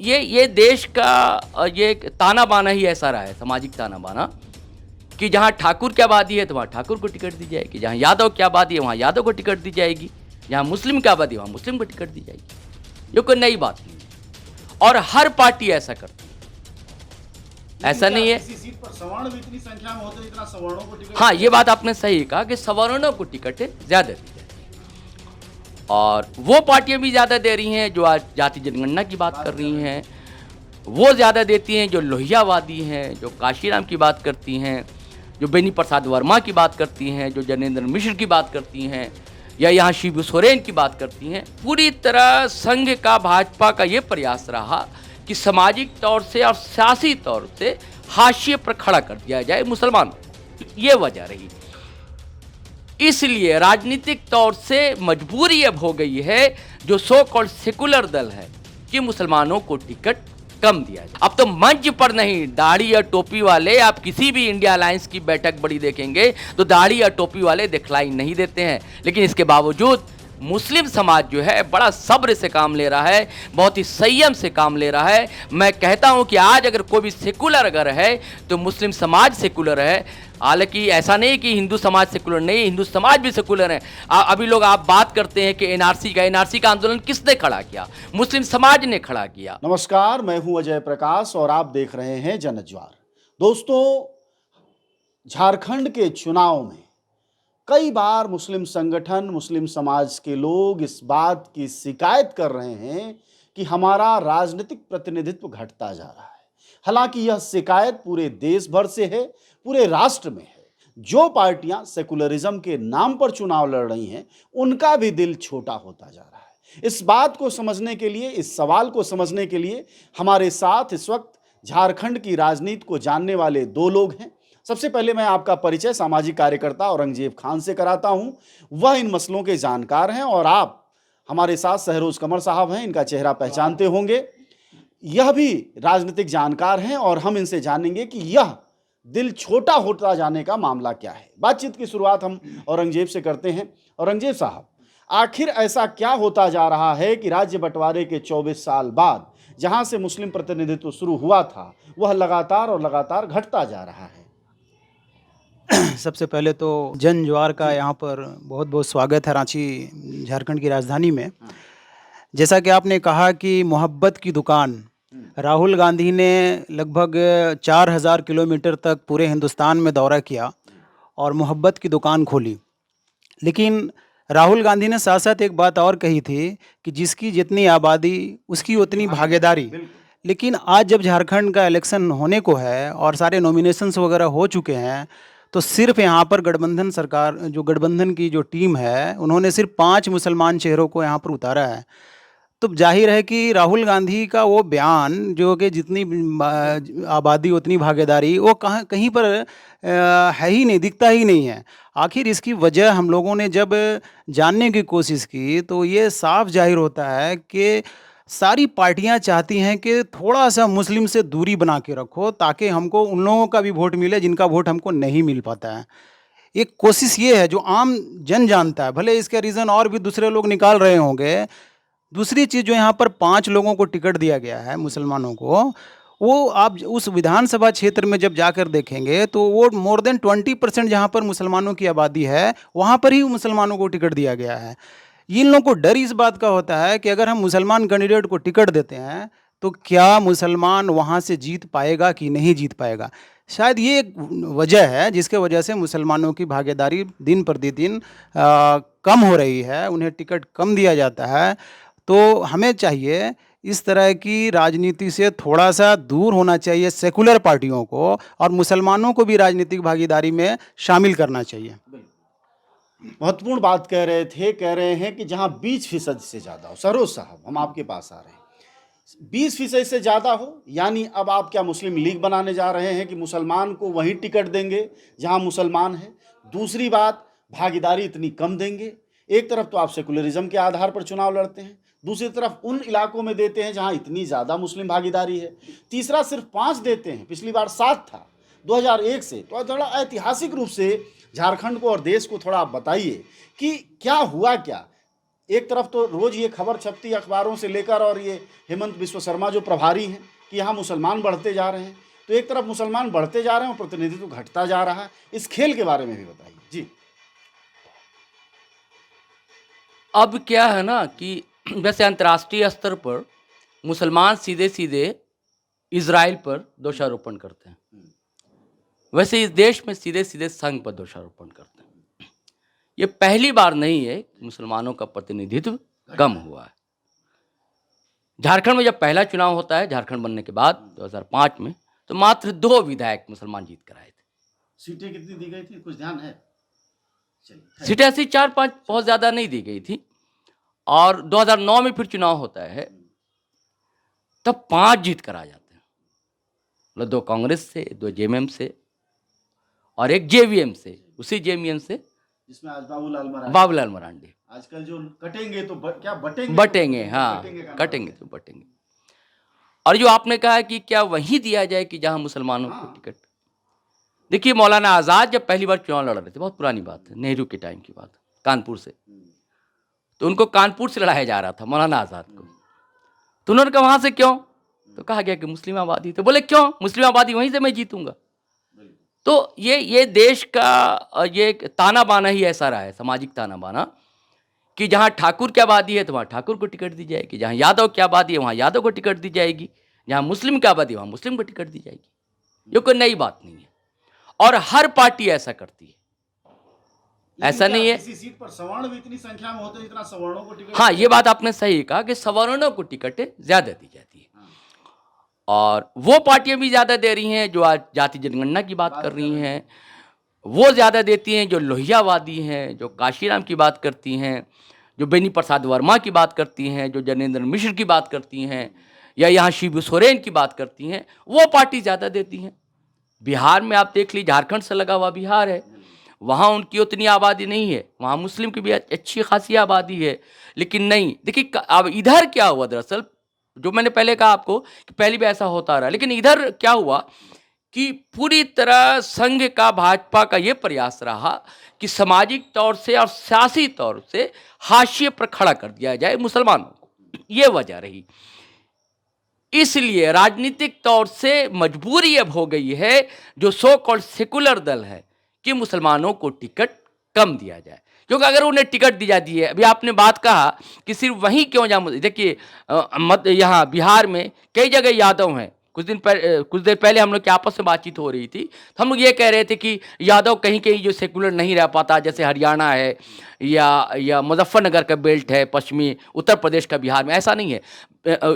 ये देश का ये एक ताना-बाना ही ऐसा रहा है, सामाजिक ताना-बाना कि जहाँ ठाकुर की आबादी है, तो वहाँ ठाकुर को टिकट दी जाएगी, जहाँ यादव की आबादी है, वहाँ यादव को टिकट दी जाएगी, जहाँ मुस्लिम की आबादी है, वहाँ मुस्लिम को टिकट दी जाएगी। ये कोई नई बात नहीं है और हर पार्टी ऐसा करती है। ऐसा नहीं है। किसी सीट पर सवर्ण भी इतनी संख्या में होते जितना सवर्णों को टिकट हाँ, ये बात आपने सही कहा कि सवर्णों को टिकटें ज़्यादा दी जाती है और वो पार्टियाँ भी ज़्यादा दे रही हैं जो आज जाति जनगणना की बात कर रही हैं, वो ज़्यादा देती हैं जो लोहियावादी हैं, जो काशीराम की बात करती हैं, जो बेनी प्रसाद वर्मा की बात करती हैं, जो जनेंद्र मिश्र की बात करती हैं या यहाँ शिबू सोरेन की बात करती हैं। पूरी तरह संघ का, भाजपा का ये प्रयास रहा कि सामाजिक तौर से और सियासी तौर से हाशिए पर खड़ा कर दिया जाए मुसलमानों को। ये वजह रही। इसलिए राजनीतिक तौर से मजबूरी अब हो गई है जो सो कॉल्ड सेकुलर दल है कि मुसलमानों को टिकट कम दिया जाए। अब तो मंच पर नहीं, दाढ़ी या टोपी वाले, आप किसी भी इंडिया अलायंस की बैठक बड़ी देखेंगे तो दाढ़ी या टोपी वाले दिखलाई नहीं देते हैं, लेकिन इसके बावजूद मुस्लिम समाज जो है बड़ा सब्र से काम ले रहा है, बहुत ही संयम से काम ले रहा है। मैं कहता हूं कि आज अगर कोई भी सेकुलर अगर है तो मुस्लिम समाज सेकुलर है। हालांकि ऐसा नहीं कि हिंदू समाज सेकुलर नहीं, हिंदू समाज भी सेकुलर है। अभी लोग आप बात करते हैं कि एनआरसी का आंदोलन किसने खड़ा किया? मुस्लिम समाज ने खड़ा किया। नमस्कार, मैं हूं अजय प्रकाश और आप देख रहे हैं जनज्वार। दोस्तों, झारखंड के चुनाव में कई बार मुस्लिम संगठन, मुस्लिम समाज के लोग इस बात की शिकायत कर रहे हैं कि हमारा राजनीतिक प्रतिनिधित्व घटता जा रहा है। हालांकि यह शिकायत पूरे देश भर से है, पूरे राष्ट्र में है। जो पार्टियां सेकुलरिज्म के नाम पर चुनाव लड़ रही हैं, उनका भी दिल छोटा होता जा रहा है। इस बात को समझने के लिए, इस सवाल को समझने के लिए हमारे साथ इस वक्त झारखंड की राजनीति को जानने वाले दो लोग हैं। सबसे पहले मैं आपका परिचय सामाजिक कार्यकर्ता औरंगजेब खान से कराता हूं। वह इन मसलों के जानकार हैं और आप हमारे साथ सहरोज कमर साहब हैं, इनका चेहरा पहचानते होंगे। यह भी राजनीतिक जानकार हैं और हम इनसे जानेंगे कि यह दिल छोटा होता जाने का मामला क्या है। बातचीत की शुरुआत हम औरंगजेब से करते हैं। औरंगजेब साहब, आखिर ऐसा क्या होता जा रहा है कि राज्य बंटवारे के 24 साल बाद जहां से मुस्लिम प्रतिनिधित्व शुरू हुआ था, वह लगातार और लगातार घटता जा रहा है? सबसे पहले तो जन ज्वार का यहाँ पर बहुत बहुत स्वागत है रांची, झारखंड की राजधानी में। जैसा कि आपने कहा कि मोहब्बत की दुकान, राहुल गांधी ने लगभग 4000 किलोमीटर तक पूरे हिंदुस्तान में दौरा किया और मोहब्बत की दुकान खोली। लेकिन राहुल गांधी ने साथ साथ एक बात और कही थी कि जिसकी जितनी आबादी उसकी उतनी भागीदारी। लेकिन आज जब झारखंड का इलेक्शन होने को है और सारे नॉमिनेशंस वगैरह हो चुके हैं, तो सिर्फ यहाँ पर गठबंधन सरकार, जो गठबंधन की जो टीम है, उन्होंने सिर्फ 5 मुसलमान चेहरों को यहाँ पर उतारा है। तो जाहिर है कि राहुल गांधी का वो बयान जो कि जितनी आबादी उतनी भागीदारी, वो कहीं पर है ही नहीं, दिखता ही नहीं है। आखिर इसकी वजह हम लोगों ने जब जानने की कोशिश की तो ये साफ जाहिर होता है कि सारी पार्टियां चाहती हैं कि थोड़ा सा मुस्लिम से दूरी बना के रखो ताकि हमको उन लोगों का भी वोट मिले जिनका वोट हमको नहीं मिल पाता है। एक कोशिश ये है जो आम जन जानता है, भले इसके रीज़न और भी दूसरे लोग निकाल रहे होंगे। दूसरी चीज़, जो यहाँ पर 5 लोगों को टिकट दिया गया है मुसलमानों को, वो आप उस विधानसभा क्षेत्र में जब जाकर देखेंगे तो वो मोर देन 20% जहाँ पर मुसलमानों की आबादी है, वहाँ पर ही मुसलमानों को टिकट दिया गया है। इन लोगों को डर इस बात का होता है कि अगर हम मुसलमान कैंडिडेट को टिकट देते हैं तो क्या मुसलमान वहाँ से जीत पाएगा कि नहीं जीत पाएगा। शायद ये एक वजह है जिसके वजह से मुसलमानों की भागीदारी दिन प्रतिदिन कम हो रही है, उन्हें टिकट कम दिया जाता है। तो हमें चाहिए इस तरह की राजनीति से थोड़ा सा दूर होना चाहिए सेकुलर पार्टियों को, और मुसलमानों को भी राजनीतिक भागीदारी में शामिल करना चाहिए। महत्वपूर्ण बात कह रहे थे, कह रहे हैं कि जहां 20% से ज्यादा हो। सरोज साहब, हम आपके पास आ रहे हैं। 20% से ज्यादा हो यानी अब आप क्या मुस्लिम लीग बनाने जा रहे हैं कि मुसलमान को वही टिकट देंगे जहां मुसलमान है? दूसरी बात, भागीदारी इतनी कम देंगे। एक तरफ तो आप सेकुलरिज्म के आधार पर चुनाव लड़ते हैं, दूसरी तरफ उन इलाकों में देते हैं जहां इतनी ज्यादा मुस्लिम भागीदारी है। तीसरा, सिर्फ 5 देते हैं, पिछली बार 7 था 2001 से। तो थोड़ा ऐतिहासिक रूप से झारखंड को और देश को थोड़ा आप बताइए कि क्या हुआ क्या? एक तरफ तो रोज ये खबर छपती है अखबारों से लेकर, और ये हेमंत बिश्व शर्मा जो प्रभारी हैं कि यहाँ मुसलमान बढ़ते जा रहे हैं, तो एक तरफ मुसलमान बढ़ते जा रहे हैं और प्रतिनिधित्व घटता जा रहा है। इस खेल के बारे में भी बताइए जी। अब क्या है ना कि वैसे अंतर्राष्ट्रीय स्तर पर मुसलमान सीधे सीधे इजराइल पर दोषारोपण करते हैं, वैसे इस देश में सीधे सीधे संघ पर दोषारोपण करते हैं। ये पहली बार नहीं है कि मुसलमानों का प्रतिनिधित्व कम हुआ है। झारखंड में जब पहला चुनाव होता है झारखंड बनने के बाद 2005 में, तो मात्र 2 विधायक मुसलमान जीत कर आए थे। सीटें कितनी दी गई थी, कुछ ध्यान है? चलिए, सीटें ऐसी 4-5 बहुत ज़्यादा नहीं दी गई थी। और 2009 में फिर चुनाव होता है, तब 5 जीत कर आ जाते हैं, मतलब 2 कांग्रेस से, 2 जेएमएम से और 1 जेवीएम से, उसी जेवीएम से जिसमें आज बाबूलाल मरांडी। बाबूलाल मरांडी आजकल जो कटेंगे तो क्या बटेंगे? बटेंगे, हाँ, कटेंगे तो बटेंगे। और जो आपने कहा कि क्या वहीं दिया जाए कि जहां मुसलमानों को टिकट, देखिए मौलाना आज़ाद जब पहली बार चुनाव लड़ रहे थे, बहुत पुरानी बात है, नेहरू के टाइम की बात, कानपुर से, तो उनको कानपुर से लड़ाया जा रहा था मौलाना आज़ाद को, तो उन्होंने कहा वहां से क्यों, तो कहा गया कि मुस्लिम आबादी, तो बोले क्यों, मुस्लिम आबादी वहीं से मैं जीतूंगा। तो ये देश का ये ताना बाना ही ऐसा रहा है, सामाजिक ताना बाना, कि जहाँ ठाकुर की आबादी है तो वहाँ ठाकुर को टिकट दी जाएगी, जहाँ यादव की आबादी है वहाँ यादव को टिकट दी जाएगी, जहाँ मुस्लिम की आबादी है वहाँ मुस्लिम को टिकट दी जाएगी। ये कोई नई बात नहीं है, और हर पार्टी ऐसा करती है, ऐसा नहीं है। किसी सीट पर सवर्ण भी इतनी संख्या में होते हैं जितना सवर्णों को टिकट। हाँ, ये बात आपने सही कहा कि सवर्णों को टिकटें ज्यादा दी जाती है, और वो पार्टियां भी ज्यादा दे रही हैं जो आज जाति जनगणना की बात कर रही हैं, वो ज्यादा देती हैं जो लोहियावादी हैं, जो काशीराम की बात करती हैं, जो बेनी प्रसाद वर्मा की बात करती हैं, जो जनेंद्र मिश्र की बात करती हैं, या यहाँ शिबू सोरेन की बात करती हैं, वो पार्टी ज़्यादा देती हैं। बिहार में आप देख लीजिए, झारखंड से लगा हुआ बिहार है, वहाँ उनकी उतनी आबादी नहीं है, वहाँ मुस्लिम की भी अच्छी खासी आबादी है, लेकिन नहीं। देखिए अब इधर क्या हुआ, दरअसल जो मैंने पहले कहा आपको कि पहले भी ऐसा होता रहा, लेकिन इधर क्या हुआ कि पूरी तरह संघ का, भाजपा का ये प्रयास रहा कि सामाजिक तौर से और सियासी तौर से हाशिए पर खड़ा कर दिया जाए मुसलमानों को, ये वजह रही। इसलिए राजनीतिक तौर से मजबूरी अब हो गई है जो सो कॉल्ड सेकुलर दल है कि मुसलमानों को टिकट कम दिया जाए, क्योंकि अगर उन्हें टिकट दी जाती है, अभी आपने बात कहा कि सिर्फ वहीं क्यों जहाँ, देखिए यहाँ बिहार में कई जगह यादव हैं। कुछ देर पहले हम लोग की आपस में बातचीत हो रही थी, तो हम लोग ये कह रहे थे कि यादव कहीं कहीं जो सेकुलर नहीं रह पाता, जैसे हरियाणा है या मुजफ्फरनगर का बेल्ट है, पश्चिमी उत्तर प्रदेश का बिहार में, ऐसा नहीं है,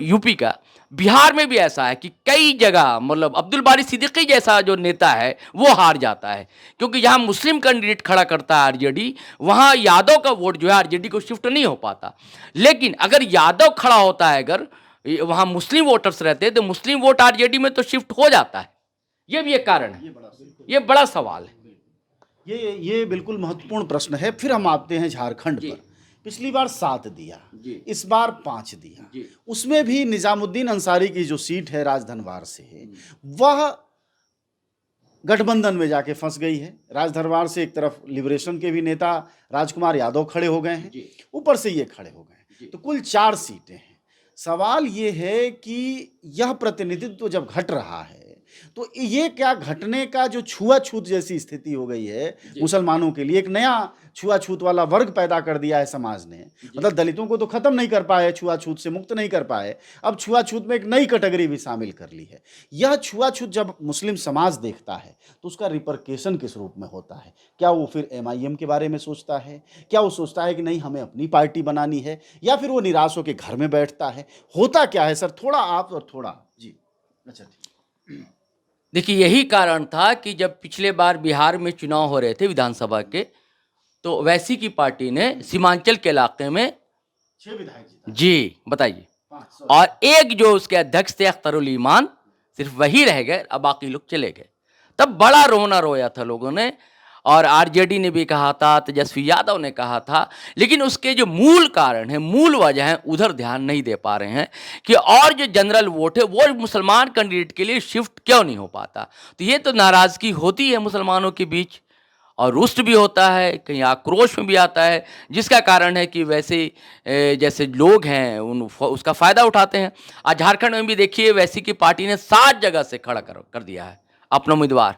यूपी का, बिहार में भी ऐसा है कि कई जगह, मतलब अब्दुल बारी सिद्दीकी जैसा जो नेता है वो हार जाता है, क्योंकि जहां मुस्लिम कैंडिडेट खड़ा करता है आरजेडी, वहां यादव का वोट जो है आरजेडी को शिफ्ट नहीं हो पाता। लेकिन अगर यादव खड़ा होता है, अगर वहां मुस्लिम वोटर्स रहते हैं, तो मुस्लिम वोट आरजेडी में तो शिफ्ट हो जाता है। ये भी एक कारण है, ये बड़ा सवाल है। ये बिल्कुल महत्वपूर्ण प्रश्न है। फिर हम आते हैं झारखंड पर। पिछली बार 7 दिया, इस बार 5 दिया, उसमें भी निजामुद्दीन अंसारी की जो सीट है राजधनवार से है, वह गठबंधन में जाके फंस गई है। राजधनवार से एक तरफ लिबरेशन के भी नेता राजकुमार यादव खड़े हो गए हैं, ऊपर से ये खड़े हो गए हैं, तो कुल 4 सीटें हैं। सवाल ये है कि यह प्रतिनिधित्व जब घट रहा है, तो ये क्या घटने का जो छुआछूत जैसी स्थिति हो गई है मुसलमानों के लिए, एक नया छुआछूत वाला वर्ग पैदा कर दिया है समाज ने। मतलब दलितों को तो खत्म नहीं कर पाए, छुआछूत से मुक्त नहीं कर पाए, अब छुआछूत में एक नई कैटेगरी भी शामिल कर ली है। यह छुआछूत जब मुस्लिम समाज देखता है तो उसका रिपरकेशन किस रूप में होता है? क्या वो फिर MIM के बारे में सोचता है? क्या वो सोचता है कि नहीं हमें अपनी पार्टी बनानी है, या फिर वो निराश होकर घर में बैठता है? होता क्या है सर, थोड़ा आप और थोड़ा जी। अच्छा ठीक। देखिए यही कारण था कि जब पिछले बार बिहार में चुनाव हो रहे थे विधानसभा के, तो वैसी की पार्टी ने सीमांचल के इलाके में 6 विधायक जीता। जी बताइए, 5 और एक जो उसके अध्यक्ष थे अख्तरुल ईमान, सिर्फ वही रह गए, अब बाकी लोग चले गए। तब बड़ा रोना रोया था लोगों ने, और आरजेडी ने भी कहा था, तेजस्वी यादव ने कहा था, लेकिन उसके जो मूल कारण है, मूल वजह है, उधर ध्यान नहीं दे पा रहे हैं कि और जो जनरल वोट है वो मुसलमान कैंडिडेट के लिए शिफ्ट क्यों नहीं हो पाता। तो ये तो नाराजगी होती है मुसलमानों के बीच, और रुष्ट भी होता है, कहीं आक्रोश में भी आता है, जिसका कारण है कि वैसे जैसे लोग हैं उसका फ़ायदा उठाते हैं। आज झारखंड में भी देखिए वैसी की पार्टी ने 7 जगह से खड़ा कर दिया है अपना उम्मीदवार,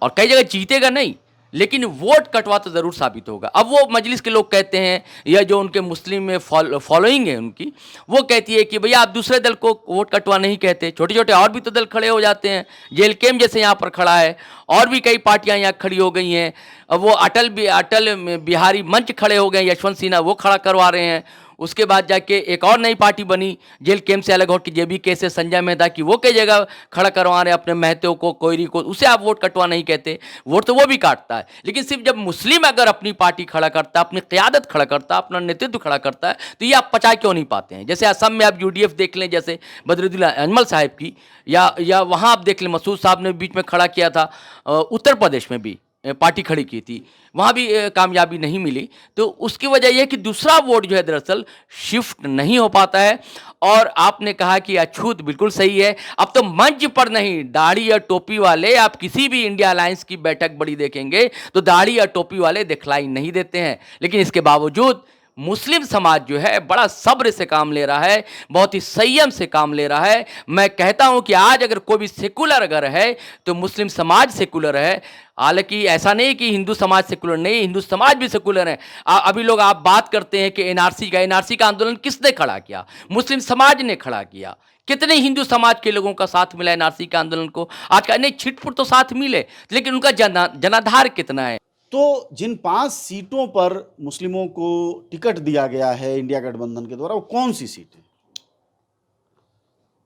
और कई जगह जीतेगा नहीं, लेकिन वोट कटवा तो ज़रूर साबित होगा। अब वो मजलिस के लोग कहते हैं, या जो उनके मुस्लिम में फॉलोइंग है उनकी, वो कहती है कि भैया आप दूसरे दल को वोट कटवा नहीं कहते, छोटे छोटे और भी तो दल खड़े हो जाते हैं। जेएलकेएम जैसे यहाँ पर खड़ा है, और भी कई पार्टियाँ यहाँ खड़ी हो गई हैं। अब वो अटल बिहारी मंच खड़े हो गए, यशवंत सिन्हा वो खड़ा करवा रहे हैं। उसके बाद जाके एक और नई पार्टी बनी जेएलकेएम से अलग होकर, जेबीके से संजय मेहता की, वो कई जगह खड़ा करवा रहे हैं अपने महतो को, कोयरी को, उसे आप वोट कटवा नहीं कहते। वोट तो वो भी काटता है, लेकिन सिर्फ जब मुस्लिम अगर अपनी पार्टी खड़ा करता है, अपनी क़यादत खड़ा करता है, अपना नेतृत्व खड़ा करता है, तो ये आप पचा क्यों नहीं पाते हैं। जैसे असम में आप यूडीएफ देख लें, जैसे बदरुद्दीन अजमल साहब की, या वहाँ आप देख लें मसूद साहब ने बीच में खड़ा किया था, उत्तर प्रदेश में भी पार्टी खड़ी की थी, वहाँ भी कामयाबी नहीं मिली। तो उसकी वजह यह है कि दूसरा वोट जो है दरअसल शिफ्ट नहीं हो पाता है। और आपने कहा कि अछूत बिल्कुल सही है, अब तो मंच पर नहीं, दाढ़ी या टोपी वाले, आप किसी भी इंडिया अलायंस की बैठक बड़ी देखेंगे तो दाढ़ी या टोपी वाले दिखलाई नहीं देते हैं। लेकिन इसके बावजूद मुस्लिम समाज जो है बड़ा सब्र से काम ले रहा है, बहुत ही संयम से काम ले रहा है। मैं कहता हूं कि आज अगर कोई भी सेकुलर अगर है तो मुस्लिम समाज सेकुलर है। हालांकि ऐसा नहीं कि हिंदू समाज सेकुलर नहीं, हिंदू समाज भी सेकुलर है। अभी लोग आप बात करते हैं कि एनआरसी का आंदोलन किसने खड़ा किया? मुस्लिम समाज ने खड़ा किया। कितने हिंदू समाज के लोगों का साथ मिला एनआरसी के आंदोलन को? आज का नहीं, छिटपुट तो साथ मिले, लेकिन उनका जनाधार कितना है? तो जिन 5 सीटों पर मुस्लिमों को टिकट दिया गया है इंडिया गठबंधन के द्वारा, वो कौन सी सीटें?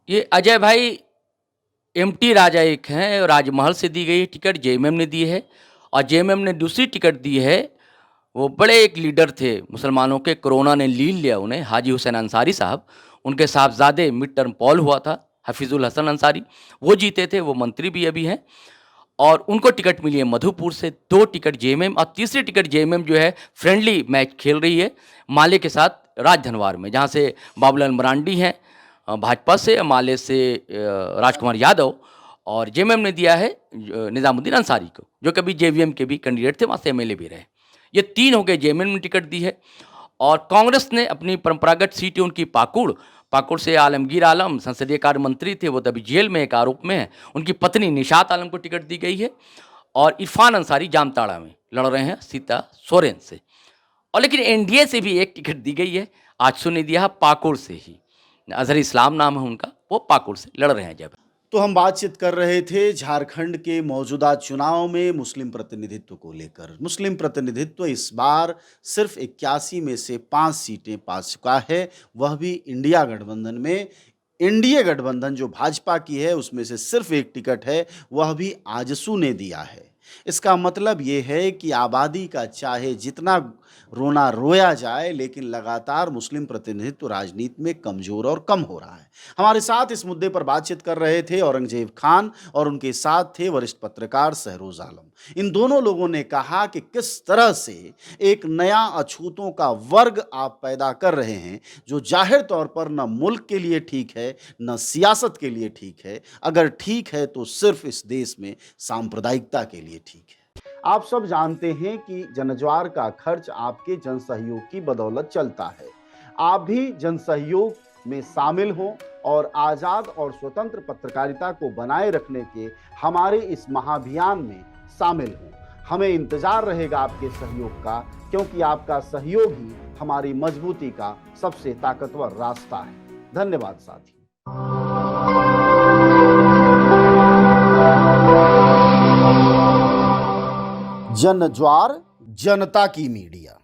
ये अजय भाई एमटी राजा एक हैं, राजमहल से दी गई टिकट जेएमएम ने दी है, और जेएमएम ने दूसरी टिकट दी है, वो बड़े एक लीडर थे मुसलमानों के, कोरोना ने लील लिया उन्हें, हाजी हुसैन अंसारी साहब। उनके साहबजादे मिड टर्म पोल हुआ था, हफीजुल हसन अंसारी, वो जीते थे, वो मंत्री भी अभी हैं, और उनको टिकट मिली है मधुपुर से। 2 टिकट जेएमएम, और तीसरी टिकट जेएमएम जो है फ्रेंडली मैच खेल रही है माले के साथ राजधनवार में, जहाँ से बाबूलाल मरांडी हैं भाजपा से, माले से राजकुमार यादव, और जेएमएम ने दिया है निज़ामुद्दीन अंसारी को, जो कभी जेवीएम के भी कैंडिडेट थे, वहाँ से एमएलए भी रहे। ये 3 हो गए, जेएमएम ने टिकट दी है। और कांग्रेस ने अपनी परंपरागत सीट है उनकी पाकुड़ से आलमगीर आलम संसदीय कार्य मंत्री थे, वो तभी जेल में एक आरोप में है। उनकी पत्नी निशात आलम को टिकट दी गई है, और इरफान अंसारी जामताड़ा में लड़ रहे हैं सीता सोरेन से। और लेकिन एनडीए से भी एक टिकट दी गई है, आजसू ने दिया पाकुड़ से ही, अजहर इस्लाम नाम है उनका, वो पाकुड़ से लड़ रहे हैं। जब तो हम बातचीत कर रहे थे झारखंड के मौजूदा चुनाव में मुस्लिम प्रतिनिधित्व को लेकर। मुस्लिम प्रतिनिधित्व इस बार सिर्फ 81 में से 5 सीटें पा चुका है, वह भी इंडिया गठबंधन में। एनडीए गठबंधन जो भाजपा की है उसमें से सिर्फ एक टिकट है, वह भी आजसू ने दिया है। इसका मतलब ये है कि आबादी का चाहे जितना रोना रोया जाए, लेकिन लगातार मुस्लिम प्रतिनिधित्व राजनीति में कमजोर और कम हो रहा है। हमारे साथ इस मुद्दे पर बातचीत कर रहे थे औरंगजेब खान, और उनके साथ थे वरिष्ठ पत्रकार सहरोज आलम। इन दोनों लोगों ने कहा कि किस तरह से एक नया अछूतों का वर्ग आप पैदा कर रहे हैं, जो जाहिर तौर पर न मुल्क के लिए ठीक है, न सियासत के लिए ठीक है। अगर ठीक है तो सिर्फ इस देश में सांप्रदायिकता के लिए ठीक है। आप सब जानते हैं कि जनज्वार का खर्च आपके जनसहयोग की बदौलत चलता है। आप भी जनसहयोग में शामिल हों और आज़ाद और स्वतंत्र पत्रकारिता को बनाए रखने के हमारे इस महाअभियान में शामिल हों। हमें इंतजार रहेगा आपके सहयोग का, क्योंकि आपका सहयोग ही हमारी मजबूती का सबसे ताकतवर रास्ता है। धन्यवाद साथी। जनज्वार, जनता की मीडिया।